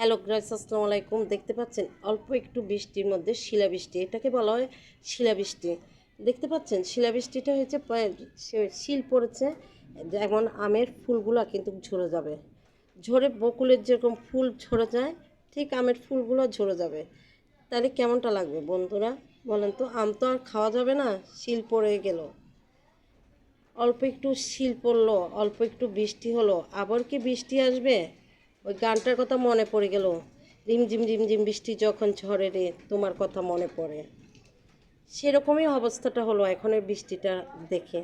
Hello guys, আসসালামু আলাইকুম। দেখতে পাচ্ছেন অল্প একটু বৃষ্টির মধ্যে শিলাবৃষ্টি, এটাকে বলা হয় শিলাবৃষ্টি। দেখতে পাচ্ছেন শিলাবৃষ্টিটা হয়েছে শিল পড়েছে, যেমন আমের ফুলগুলো কিন্তু ঝরে যাবে। ঝরে বকুলের যেরকম ফুল ঝরে যায়, ঠিক আমের ফুলগুলো ঝরে যাবে। তাহলে কেমনটা লাগবে বন্ধুরা বলেন তো? আম তো আর খাওয়া যাবে না, শিল পড়ে গেল। অল্প একটু শিল পড়লো, অল্প একটু বৃষ্টি হলো, আবার কি বৃষ্টি আসবে? ওই গানটার কথা মনে পড়ে গেল, রিমঝিম রিমঝিম বৃষ্টি যখন ঝরে রে তোমার কথা মনে পড়ে। সেরকমই অবস্থাটা হলো এখনের বৃষ্টিটা দেখে।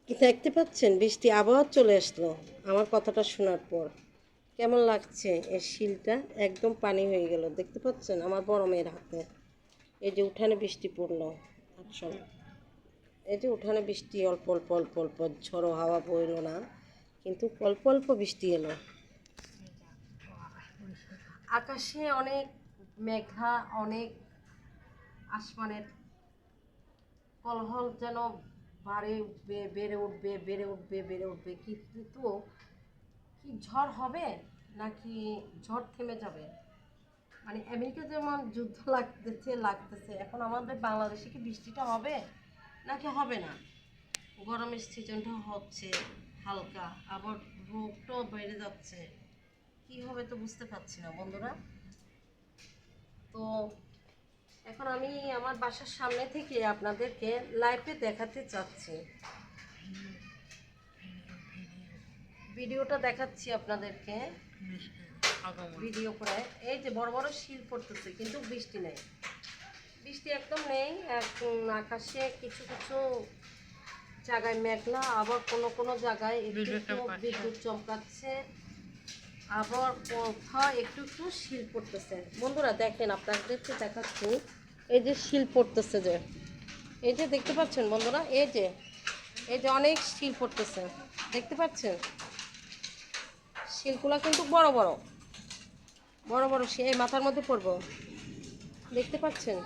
কি দেখতে পাচ্ছেন, বৃষ্টি আবার চলে আসলো আমার কথাটা শোনার পর। কেমন লাগছে? এই শিলটা একদম পানি হয়ে গেল, দেখতে পাচ্ছেন আমার বড় মেয়ের হাতে। এই যে উঠানে বৃষ্টি পড়লো, আচ্ছা, এই যে উঠানে বৃষ্টি অল্প অল্প অল্প অল্প, ঝড়ো হাওয়া বইল না, কিন্তু অল্প অল্প বৃষ্টি এলো। আকাশে অনেক মেঘা, অনেক আসমানের কলহল যেন বাড়ে উঠবে, বেড়ে উঠবে, বেড়ে উঠবে, বেড়ে উঠবে, কিন্তু কি ঝড় হবে নাকি ঝড় থেমে যাবে? মানে আমেরিকা যেমন যুদ্ধ লাগতেছে, এখন আমাদের বাংলাদেশে কি বৃষ্টিটা হবে নাকি হবে না? গরমের সিজনটা হচ্ছে হালকা, আবার রোগটাও বেড়ে যাচ্ছে, কি হবে তো বুঝতে পারছি না বন্ধুরা। তো এখন আমি আমার বাসার সামনে থেকে আপনাদেরকে লাইভে দেখাতে চাচ্ছি, ভিডিওটা দেখাচ্ছি আপনাদেরকে ভিডিও করে। এই যে বড় বড় শিল পড়তেছে, কিন্তু বৃষ্টি নেই, বৃষ্টি একদম নেই। এখন আকাশে কিছু কিছু জায়গায় মেঘলা, আবার কোনো কোনো জায়গায় একটু বিদ্যুৎ চমকাচ্ছে, আবার কোথাও একটু একটু শিল পড়তেছে। বন্ধুরা দেখেন, আপনাদেরকে দেখাচ্ছি, এই যে শিল পড়তেছে, যে এই যে দেখতে পাচ্ছেন বন্ধুরা, এই যে অনেক শিল পড়তেছে, দেখতে পাচ্ছেন? শিলগুলো কিন্তু বড় বড় বড় বড়, সে মাথার মধ্যে পড়বো, দেখতে পাচ্ছেন?